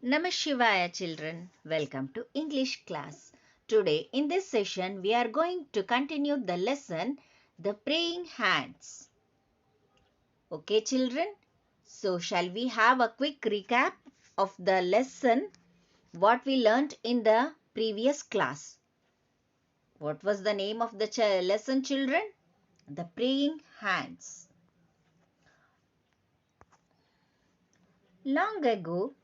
Namah Shivaya children, welcome to English class. Today in this session we are going to continue the lesson The Praying Hands. Okay children, so shall we have a quick recap of the lesson what we learnt in the previous class. What was the name of the lesson children? The Praying Hands. Long ago,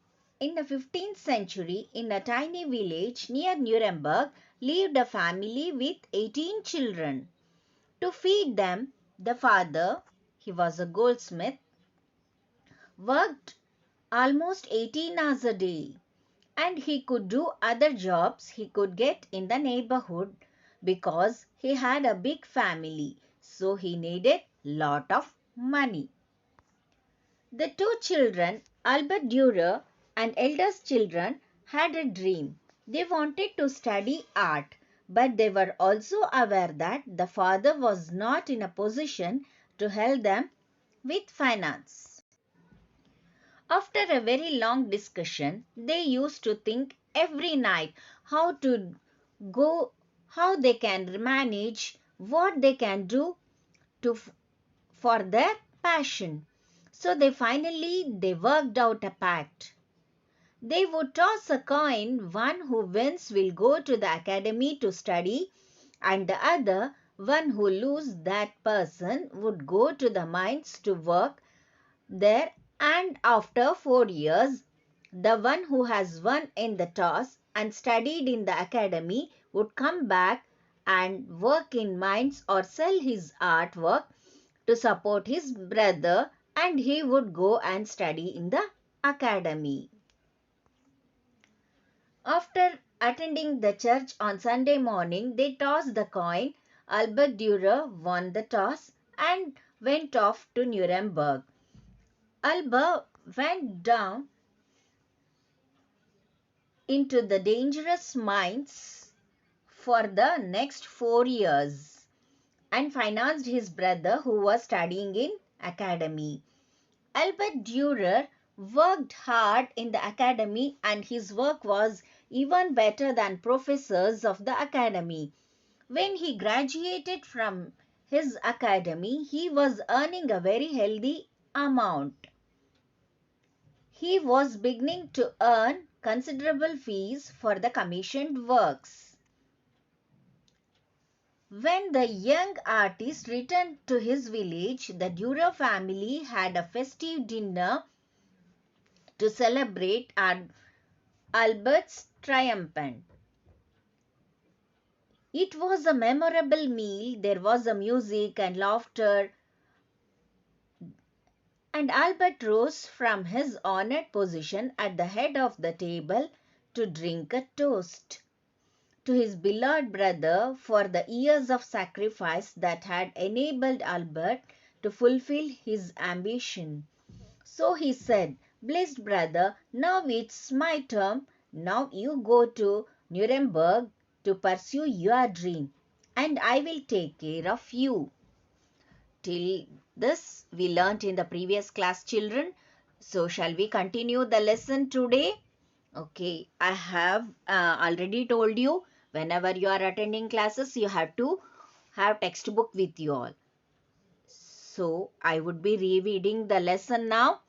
in the 15th century, in a tiny village near Nuremberg, lived a family with 18 children. To feed them, the father, he was a goldsmith, worked almost 18 hours a day, and he could do other jobs he could get in the neighborhood because he had a big family, so he needed lot of money. The two children, Albert Dürer and eldest children, had a dream. They wanted to study art, but they were also aware that the father was not in a position to help them with finance. After a very long discussion, they used to think every night how to go, how they can manage, what they can do to for their passion. So they worked out a pact. They would toss a coin, one who wins will go to the academy to study, and the other, one who loses, that person would go to the mines to work there, and after 4 years, the one who has won in the toss and studied in the academy would come back and work in mines or sell his artwork to support his brother, and he would go and study in the academy. After attending the church on Sunday morning, they tossed the coin. Albert Dürer won the toss and went off to Nuremberg. Albert went down into the dangerous mines for the next 4 years and financed his brother who was studying in academy. Albert Dürer worked hard in the academy, and his work was even better than professors of the academy. When he graduated from his academy, he was earning a very healthy amount. He was beginning to earn considerable fees for the commissioned works. When the young artist returned to his village, the Dürer family had a festive dinner to celebrate Albert's triumph. It was a memorable meal. There was a music and laughter, and Albert rose from his honored position at the head of the table to drink a toast to his beloved brother for the years of sacrifice that had enabled Albert to fulfill his ambition. So he said, "Blessed brother, now it's my turn. Now you go to Nuremberg to pursue your dream, and I will take care of you." Till this we learnt in the previous class, children. So shall we continue the lesson today? Okay, I have already told you, whenever you are attending classes, you have to have textbook with you all. So I would be rereading the lesson now.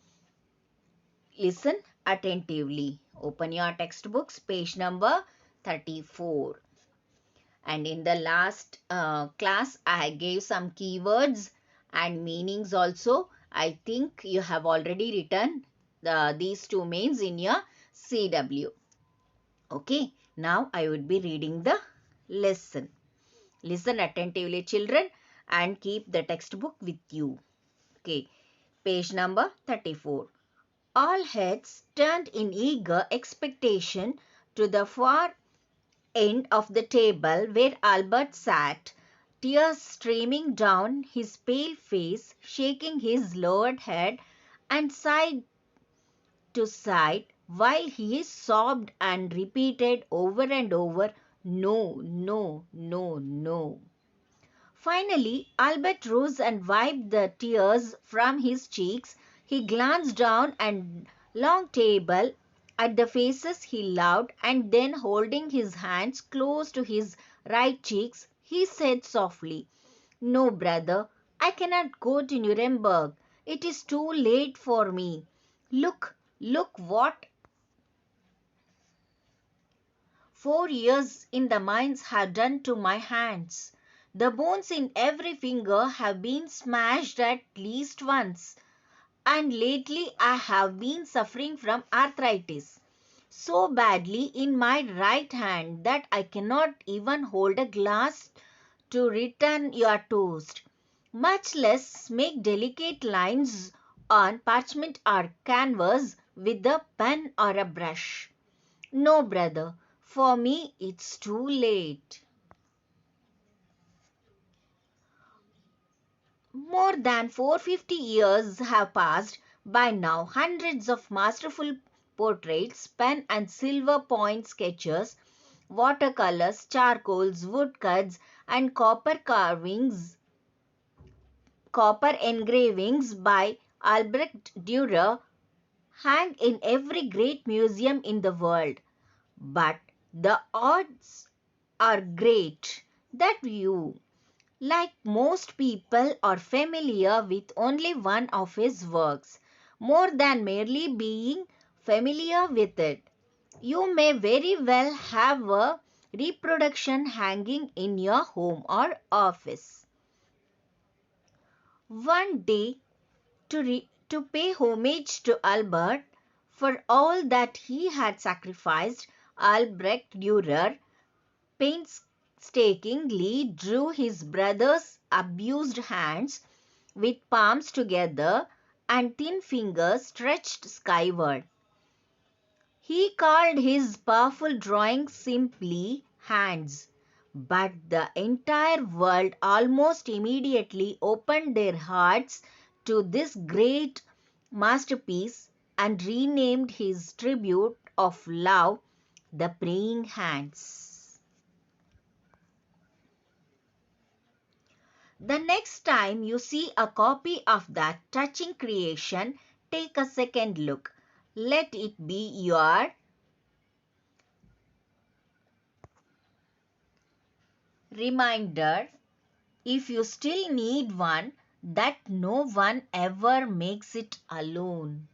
Listen attentively. Open your textbooks, page number 34. And in the last class, I gave some keywords and meanings also. I think you have already written these two means in your CW. Okay, now I would be reading the lesson. Listen attentively, children, and keep the textbook with you. Okay, page number 34. All heads turned in eager expectation to the far end of the table where Albert sat, tears streaming down his pale face, shaking his lowered head and side to side while he sobbed and repeated over and over, "No, no, no, no." Finally, Albert rose and wiped the tears from his cheeks. He glanced down at the long table at the faces he loved, and then holding his hands close to his right cheeks, he said softly, "No, brother, I cannot go to Nuremberg. It is too late for me. Look, look what 4 years in the mines have done to my hands. The bones in every finger have been smashed at least once, and lately I have been suffering from arthritis so badly in my right hand that I cannot even hold a glass to return your toast, much less make delicate lines on parchment or canvas with a pen or a brush. No, brother, for me it's too late." More than 450 years have passed by now. Hundreds of masterful portraits, pen and silver point sketches, watercolors, charcoals, woodcuts, and copper engravings by Albrecht Dürer hang in every great museum in the world. But the odds are great that you, like most people, are familiar with only one of his works, more than merely being familiar with it. You may very well have a reproduction hanging in your home or office. One day, to pay homage to Albert for all that he had sacrificed, Albrecht Dürer painstakingly drew his brother's abused hands with palms together and thin fingers stretched skyward. He called his powerful drawing simply hands, but the entire world almost immediately opened their hearts to this great masterpiece and renamed his tribute of love the Praying Hands. The next time you see a copy of that touching creation, take a second look. Let it be your reminder, if you still need one, that no one ever makes it alone.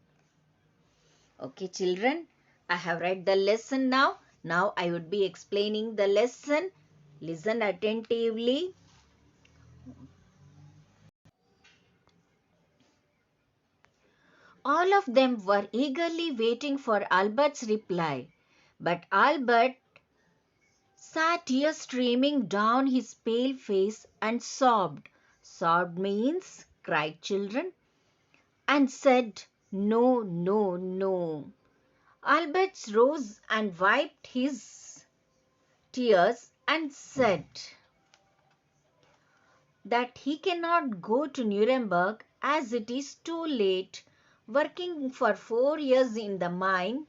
Okay, children, I have read the lesson now. Now I would be explaining the lesson. Listen attentively. All of them were eagerly waiting for Albert's reply. But Albert sat, tears streaming down his pale face, and sobbed. Sobbed means, cried children, and said, "No, no, no." Albert rose and wiped his tears and said that he cannot go to Nuremberg as it is too late. Working for 4 years in the mine,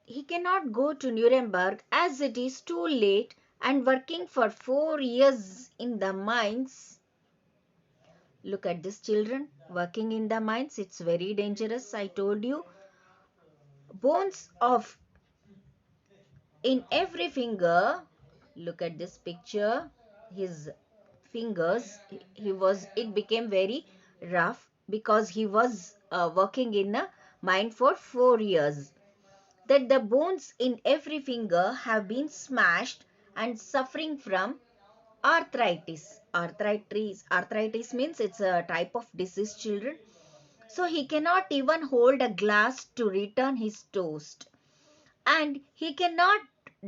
he cannot go to Nuremberg as it is too late, and working for 4 years in the mines. Look at this, children. Working in the mines, it's very dangerous. I told you. Bones of in every finger. Look at this picture. His fingers, it became very rough because he was working in a mine for 4 years. That the bones in every finger have been smashed and suffering from arthritis. Arthritis means it's a type of disease, children. So he cannot even hold a glass to return his toast. And he cannot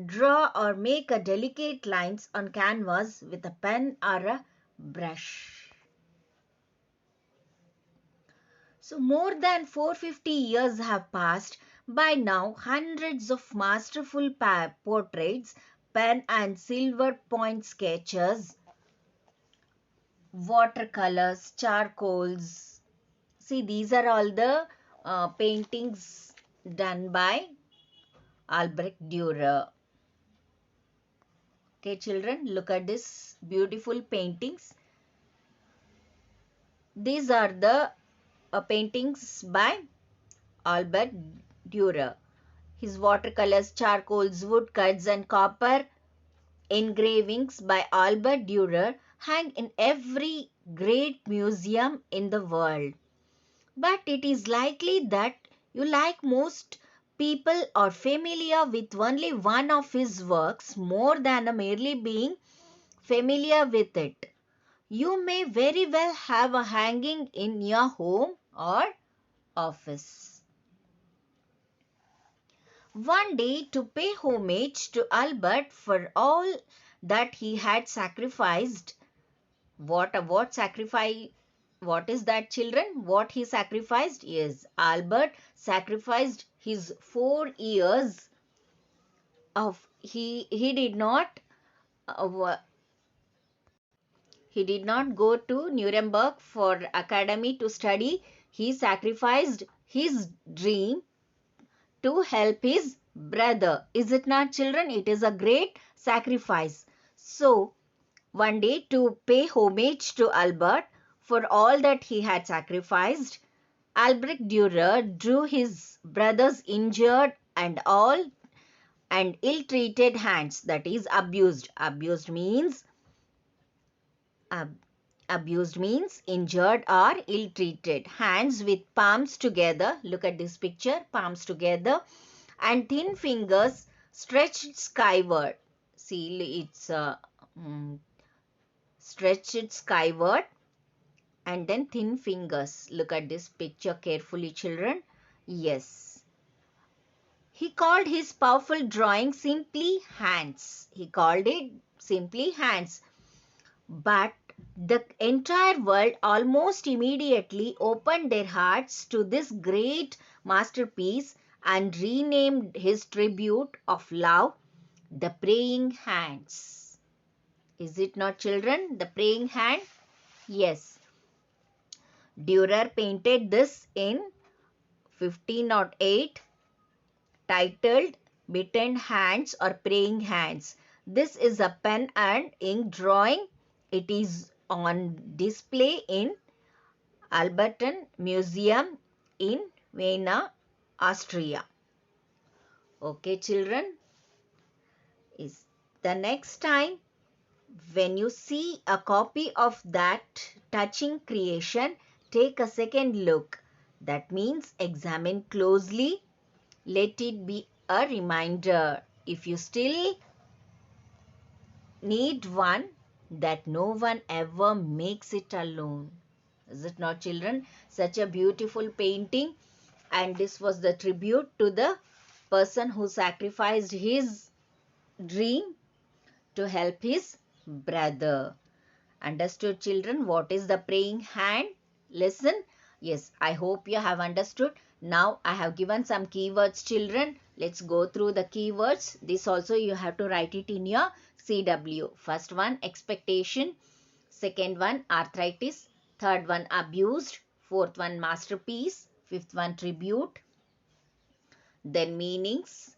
draw or make a delicate lines on canvas with a pen or a brush. So more than 450 years have passed. By now, hundreds of masterful portraits, pen and silver point sketches, watercolors, charcoals. See, these are all the paintings done by Albrecht Dürer. Okay, children, look at this beautiful paintings. These are the paintings by Albert Dürer. His watercolors, charcoals, woodcuts and copper engravings by Albert Dürer hang in every great museum in the world. But it is likely that you, like most people, are familiar with only one of his works more than merely being familiar with it. You may very well have a hanging in your home or office. One day, to pay homage to Albert for all that he had sacrificed. What sacrifice? What is that, children? What he sacrificed? Yes, Albert sacrificed his 4 years of he did not uh, he did not go to Nuremberg for academy to study. He sacrificed his dream to help his brother. Is it not, children? It is a great sacrifice. So, one day, to pay homage to Albert for all that he had sacrificed, Albrecht Dürer drew his brother's injured and ill-treated hands, that is abused. Abused means injured or ill-treated. Hands with palms together. Look at this picture. Palms together and thin fingers stretched skyward. See, it's stretched skyward and then thin fingers. Look at this picture carefully, children. Yes. He called his powerful drawing simply hands. He called it simply hands. But the entire world almost immediately opened their hearts to this great masterpiece and renamed his tribute of love the praying hands. Is it not, children? The praying hand? Yes. Dürer painted this in 1508, titled Mittened Hands or Praying Hands. This is a pen and ink drawing. It is on display in Alberton Museum in Vienna, Austria. Okay, children. Is the next time when you see a copy of that touching creation, take a second look. That means examine closely. Let it be a reminder. If you still need one, that no one ever makes it alone. Is it not, children? Such a beautiful painting. And this was the tribute to the person who sacrificed his dream to help his brother. Understood, children? What is the praying hand? Listen. Yes, I hope you have understood. Now I have given some keywords, children. Let's go through the keywords. This also you have to write it in your CW. First one, expectation. Second one, arthritis. Third one, abused. Fourth one, masterpiece. Fifth one, tribute. Then meanings.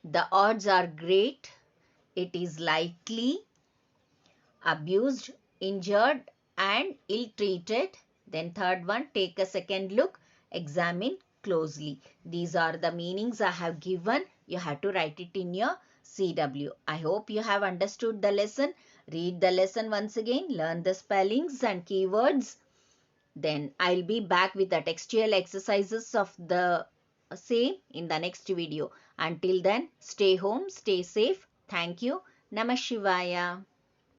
The odds are great. It is likely. Abused, injured and ill-treated. Then third one, take a second look, examine closely. These are the meanings I have given. You have to write it in your CW. I hope you have understood the lesson. Read the lesson once again, learn the spellings and keywords. Then I'll be back with the textual exercises of the same in the next video. Until then, stay home, stay safe. Thank you. Namah Shivaya.